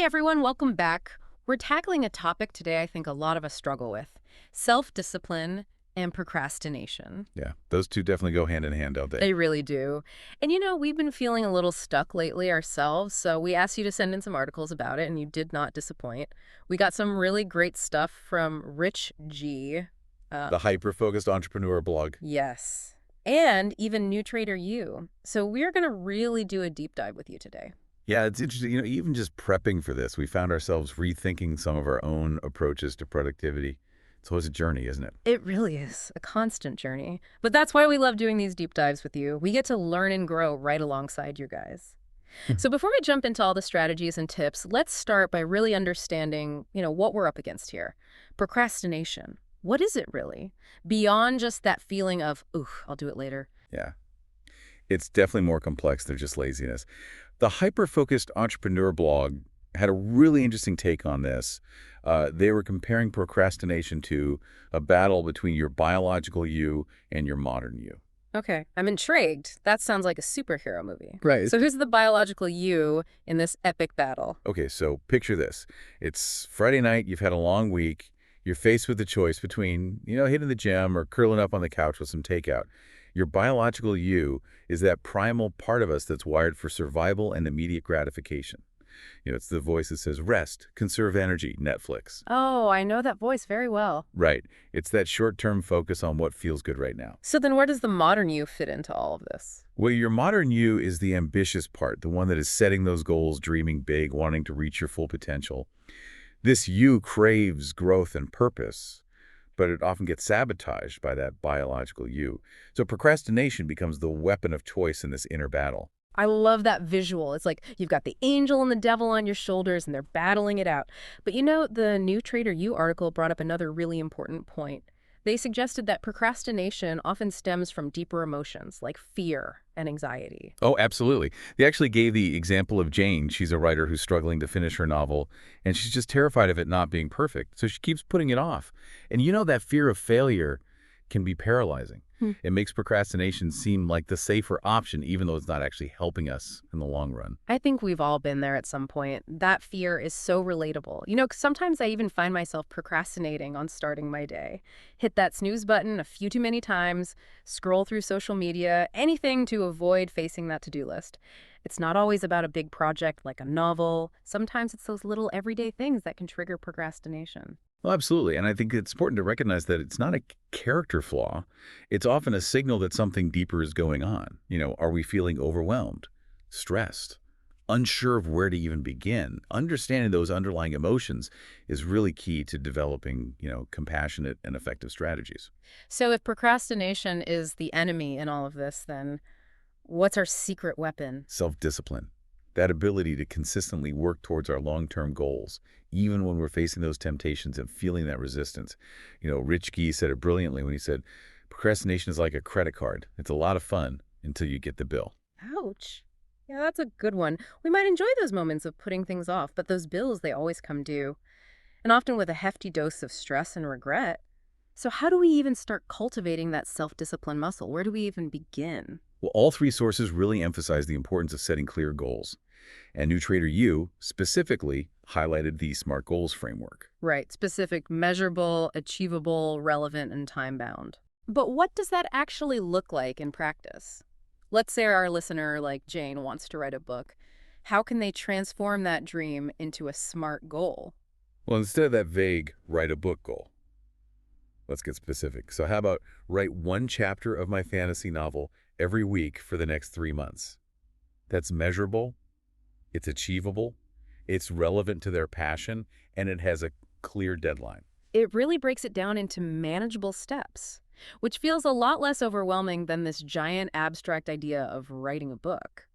everyone, welcome back. We're tackling a topic today I think a lot of us struggle with: self-discipline and procrastination. Yeah, those two definitely go hand in hand, don't they? They really do. And we've been feeling a little stuck lately ourselves, so we asked you to send in some articles about it, and you did not disappoint. We got some really great stuff from Rich G. The hyper-focused entrepreneur blog. Yes. And even New Trader U. So we're going to really do a deep dive with you today. Yeah, it's interesting. Even just prepping for this, we found ourselves rethinking some of our own approaches to productivity. It's always a journey, isn't it? It really is a constant journey. But that's why we love doing these deep dives with you. We get to learn and grow right alongside you guys. So before we jump into all the strategies and tips, let's start by really understanding, what we're up against here. Procrastination. What is it really? Beyond just that feeling of, ooh, I'll do it later. Yeah, it's definitely more complex than just laziness. The hyper-focused entrepreneur blog had a really interesting take on this. They were comparing procrastination to a battle between your biological you and your modern you. Okay, I'm intrigued. That sounds like a superhero movie. Right. So who's the biological you in this epic battle? Okay, so picture this. It's Friday night, you've had a long week, you're faced with the choice between, hitting the gym or curling up on the couch with some takeout. Your biological you is that primal part of us that's wired for survival and immediate gratification. It's the voice that says, rest, conserve energy, Netflix. Oh, I know that voice very well. Right. It's that short-term focus on what feels good right now. So then where does the modern you fit into all of this? Well, your modern you is the ambitious part, the one that is setting those goals, dreaming big, wanting to reach your full potential. This you craves growth and purpose, but it often gets sabotaged by that biological you. So procrastination becomes the weapon of choice in this inner battle. I love that visual. It's like you've got the angel and the devil on your shoulders and they're battling it out. But the New Trader U article brought up another really important point. They suggested that procrastination often stems from deeper emotions like fear and anxiety. Oh, absolutely. They actually gave the example of Jane. She's a writer who's struggling to finish her novel, and she's just terrified of it not being perfect, so she keeps putting it off. And that fear of failure can be paralyzing. It makes procrastination seem like the safer option, even though it's not actually helping us in the long run. I think we've all been there at some point. That fear is so relatable. Sometimes I even find myself procrastinating on starting my day. Hit that snooze button a few too many times, scroll through social media, anything to avoid facing that to-do list. It's not always about a big project like a novel. Sometimes it's those little everyday things that can trigger procrastination. Well, absolutely. And I think it's important to recognize that it's not a character flaw. It's often a signal that something deeper is going on. Are we feeling overwhelmed, stressed, unsure of where to even begin? Understanding those underlying emotions is really key to developing, compassionate and effective strategies. So if procrastination is the enemy in all of this, then what's our secret weapon? Self-discipline, that ability to consistently work towards our long-term goals, even when we're facing those temptations and feeling that resistance. Rich Gee said it brilliantly when he said, procrastination is like a credit card. It's a lot of fun until you get the bill. Ouch. Yeah, that's a good one. We might enjoy those moments of putting things off, but those bills, they always come due, and often with a hefty dose of stress and regret. So how do we even start cultivating that self-discipline muscle? Where do we even begin? Well, all three sources really emphasize the importance of setting clear goals. And New Trader U specifically highlighted the SMART goals framework. Right, specific, measurable, achievable, relevant, and time-bound. But what does that actually look like in practice? Let's say our listener, like Jane, wants to write a book. How can they transform that dream into a SMART goal? Well, instead of that vague, write a book goal, let's get specific. So how about write one chapter of my fantasy novel every week for the next 3 months? That's measurable, it's achievable, it's relevant to their passion, and it has a clear deadline. It really breaks it down into manageable steps, which feels a lot less overwhelming than this giant abstract idea of writing a book.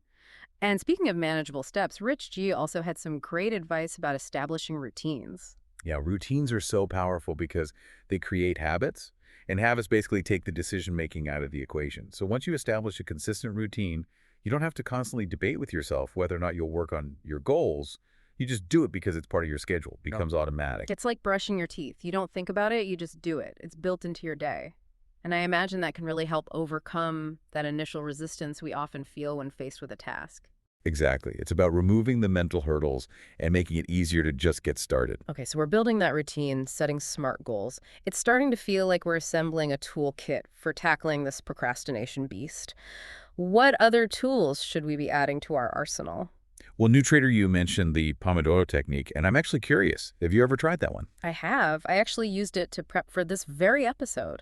And speaking of manageable steps, Rich G also had some great advice about establishing routines. Yeah, routines are so powerful because they create habits, and habits basically take the decision-making out of the equation. So once you establish a consistent routine, you don't have to constantly debate with yourself whether or not you'll work on your goals. You just do it because it's part of your schedule. It becomes automatic. It's like brushing your teeth. You don't think about it, you just do it. It's built into your day. And I imagine that can really help overcome that initial resistance we often feel when faced with a task. Exactly. It's about removing the mental hurdles and making it easier to just get started. Okay, so we're building that routine, setting SMART goals. It's starting to feel like we're assembling a toolkit for tackling this procrastination beast. What other tools should we be adding to our arsenal? Well, New Trader, you mentioned the Pomodoro technique, and I'm actually curious. Have you ever tried that one? I have. I actually used it to prep for this very episode.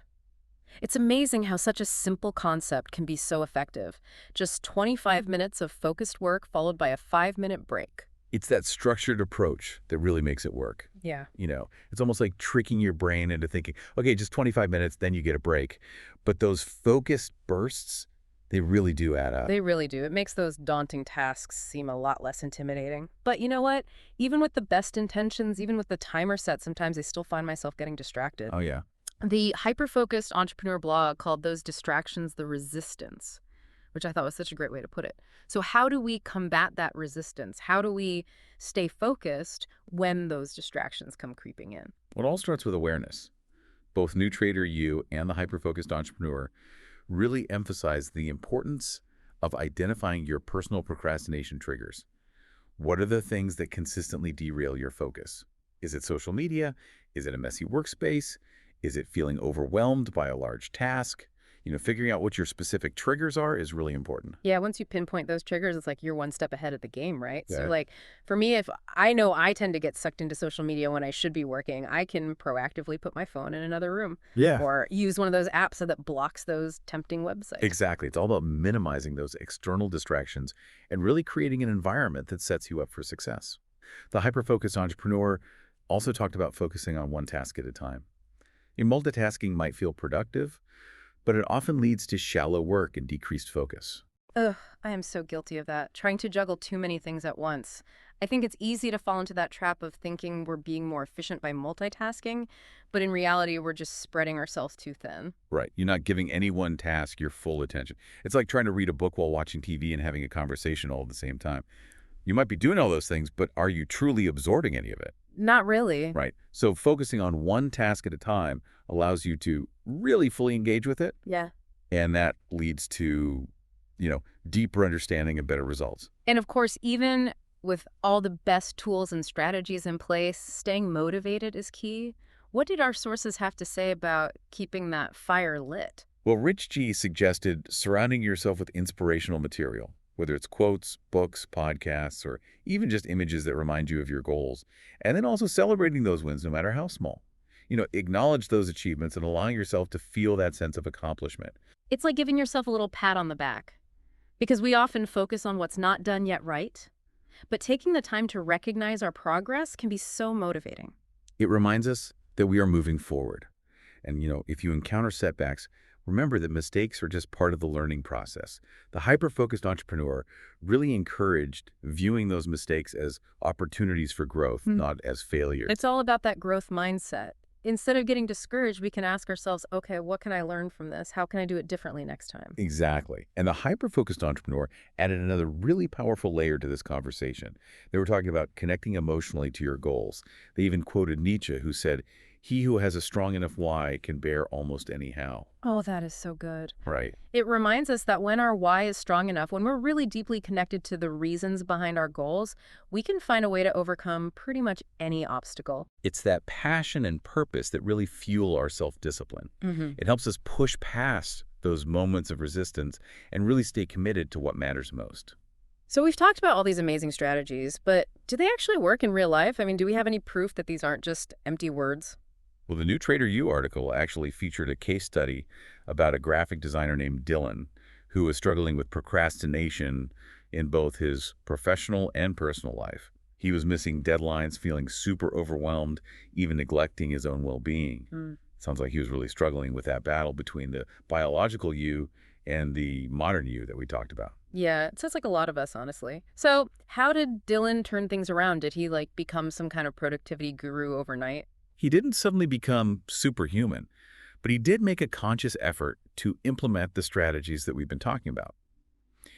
It's amazing how such a simple concept can be so effective. Just 25 minutes of focused work followed by a 5-minute break. It's that structured approach that really makes it work. Yeah. It's almost like tricking your brain into thinking, okay, just 25 minutes, then you get a break. But those focused bursts, they really do add up. They really do. It makes those daunting tasks seem a lot less intimidating. But you know what? Even with the best intentions, even with the timer set, sometimes I still find myself getting distracted. Oh, yeah. The hyper-focused entrepreneur blog called those distractions the resistance, which I thought was such a great way to put it. So how do we combat that resistance? How do we stay focused when those distractions come creeping in? Well, it all starts with awareness. Both New Trader U and the Hyper-Focused Entrepreneur really emphasize the importance of identifying your personal procrastination triggers. What are the things that consistently derail your focus? Is it social media? Is it a messy workspace? Is it feeling overwhelmed by a large task? Figuring out what your specific triggers are is really important. Yeah, once you pinpoint those triggers, it's like you're one step ahead of the game, right? So Yeah. like for me, if I know I tend to get sucked into social media when I should be working, I can proactively put my phone in another room Yeah. or use one of those apps that blocks those tempting websites. Exactly. It's all about minimizing those external distractions and really creating an environment that sets you up for success. The hyper-focused entrepreneur also talked about focusing on one task at a time. Multitasking might feel productive, but it often leads to shallow work and decreased focus. Ugh, I am so guilty of that, trying to juggle too many things at once. I think it's easy to fall into that trap of thinking we're being more efficient by multitasking, but in reality, we're just spreading ourselves too thin. Right. You're not giving any one task your full attention. It's like trying to read a book while watching TV and having a conversation all at the same time. You might be doing all those things, but are you truly absorbing any of it? Not really. Right. So focusing on one task at a time allows you to really fully engage with it, Yeah. and that leads to, deeper understanding and better results. And of course, even with all the best tools and strategies in place, staying motivated is key. What did our sources have to say about keeping that fire lit? Well, Rich G suggested surrounding yourself with inspirational material, whether it's quotes, books, podcasts, or even just images that remind you of your goals, and then also celebrating those wins no matter how small. Acknowledge those achievements and allowing yourself to feel that sense of accomplishment. It's like giving yourself a little pat on the back. Because we often focus on what's not done yet right, but taking the time to recognize our progress can be so motivating. It reminds us that we are moving forward. And, if you encounter setbacks, remember that mistakes are just part of the learning process. The hyper-focused entrepreneur really encouraged viewing those mistakes as opportunities for growth, not as failures. It's all about that growth mindset. Instead of getting discouraged, we can ask ourselves, okay, what can I learn from this? How can I do it differently next time? Exactly. And the hyper-focused entrepreneur added another really powerful layer to this conversation. They were talking about connecting emotionally to your goals. They even quoted Nietzsche, who said, "He who has a strong enough why can bear almost any how." Oh, that is so good. Right. It reminds us that when our why is strong enough, when we're really deeply connected to the reasons behind our goals, we can find a way to overcome pretty much any obstacle. It's that passion and purpose that really fuel our self-discipline. It helps us push past those moments of resistance and really stay committed to what matters most. So we've talked about all these amazing strategies, but do they actually work in real life? I mean, do we have any proof that these aren't just empty words? Well, the New Trader U article actually featured a case study about a graphic designer named Dylan who was struggling with procrastination in both his professional and personal life. He was missing deadlines, feeling super overwhelmed, even neglecting his own well-being. Sounds like he was really struggling with that battle between the biological you and the modern you that we talked about. Yeah, it sounds like a lot of us, honestly. So how did Dylan turn things around? Did he become some kind of productivity guru overnight? He didn't suddenly become superhuman, but he did make a conscious effort to implement the strategies that we've been talking about.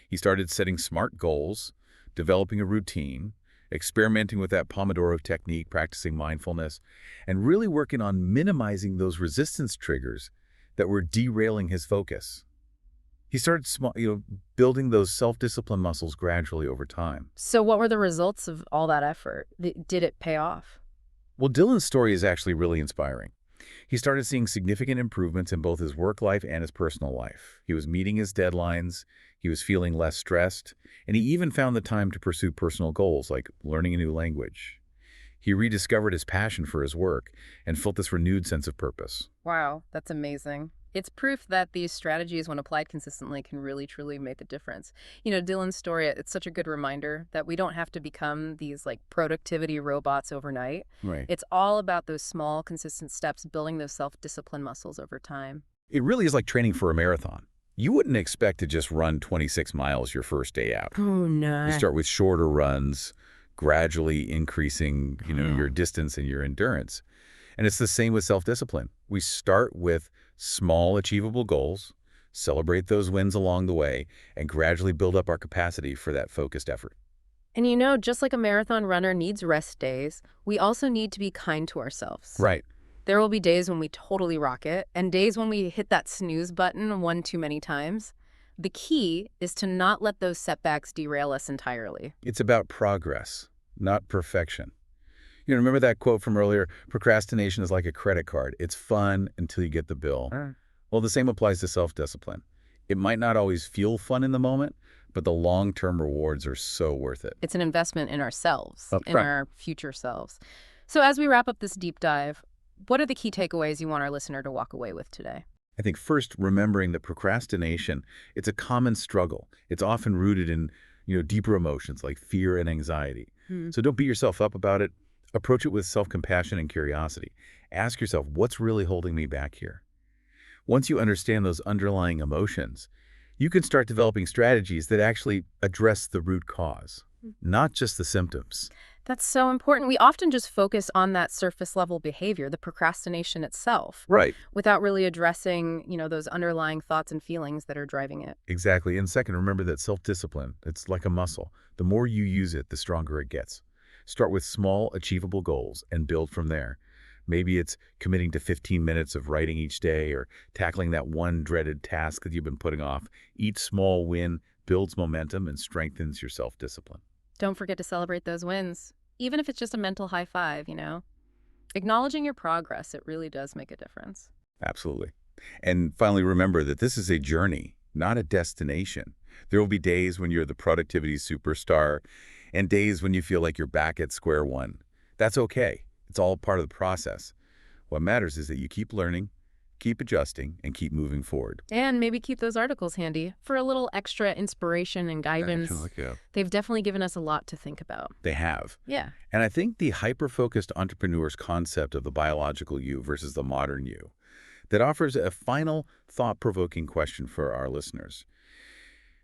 He started setting SMART goals, developing a routine, experimenting with that Pomodoro technique, practicing mindfulness, and really working on minimizing those resistance triggers that were derailing his focus. He started small, building those self-discipline muscles gradually over time. So what were the results of all that effort? Did it pay off? Well, Dylan's story is actually really inspiring. He started seeing significant improvements in both his work life and his personal life. He was meeting his deadlines, he was feeling less stressed, and he even found the time to pursue personal goals like learning a new language. He rediscovered his passion for his work and felt this renewed sense of purpose. Wow, that's amazing. It's proof that these strategies, when applied consistently, can really, truly make a difference. Dylan's story, it's such a good reminder that we don't have to become these like productivity robots overnight. Right. It's all about those small, consistent steps, building those self-discipline muscles over time. It really is like training for a marathon. You wouldn't expect to just run 26 miles your first day out. Oh, no. You start with shorter runs, gradually increasing, your distance and your endurance. And it's the same with self-discipline. We start with small, achievable goals, celebrate those wins along the way, and gradually build up our capacity for that focused effort. And just like a marathon runner needs rest days, we also need to be kind to ourselves. Right. There will be days when we totally rock it, and days when we hit that snooze button one too many times. The key is to not let those setbacks derail us entirely. It's about progress, not perfection. Remember that quote from earlier? Procrastination is like a credit card. It's fun until you get the bill. Well, the same applies to self-discipline. It might not always feel fun in the moment, but the long-term rewards are so worth it. It's an investment in ourselves, That's in right. our future selves. So as we wrap up this deep dive, what are the key takeaways you want our listener to walk away with today? I think first, remembering that procrastination, it's a common struggle. It's often rooted in, deeper emotions like fear and anxiety. So don't beat yourself up about it. Approach it with self-compassion and curiosity. Ask yourself, what's really holding me back here? Once you understand those underlying emotions, you can start developing strategies that actually address the root cause, not just the symptoms. That's so important. We often just focus on that surface level behavior, the procrastination itself, Right. without really addressing, those underlying thoughts and feelings that are driving it. Exactly. And second, remember that self-discipline, it's like a muscle. The more you use it, the stronger it gets. Start with small, achievable goals and build from there. Maybe it's committing to 15 minutes of writing each day or tackling that one dreaded task that you've been putting off. Each small win builds momentum and strengthens your self-discipline. Don't forget to celebrate those wins, even if it's just a mental high five. Acknowledging your progress, it really does make a difference. Absolutely. And finally, remember that this is a journey, not a destination. There will be days when you're the productivity superstar and days when you feel like you're back at square one. That's okay. It's all part of the process. What matters is that you keep learning, keep adjusting, and keep moving forward. And maybe keep those articles handy for a little extra inspiration and guidance. They've definitely given us a lot to think about. They have. Yeah. And I think the hyper-focused entrepreneur's concept of the biological you versus the modern you, that offers a final thought-provoking question for our listeners.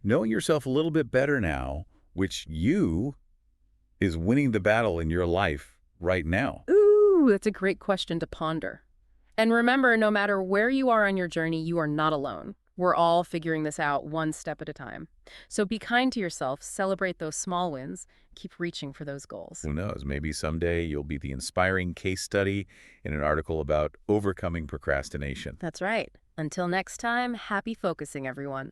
Knowing yourself a little bit better now, which you is winning the battle in your life right now? Ooh, that's a great question to ponder. And remember, no matter where you are on your journey, you are not alone. We're all figuring this out one step at a time. So be kind to yourself, celebrate those small wins, keep reaching for those goals. Who knows? Maybe someday you'll be the inspiring case study in an article about overcoming procrastination. That's right. Until next time, happy focusing, everyone.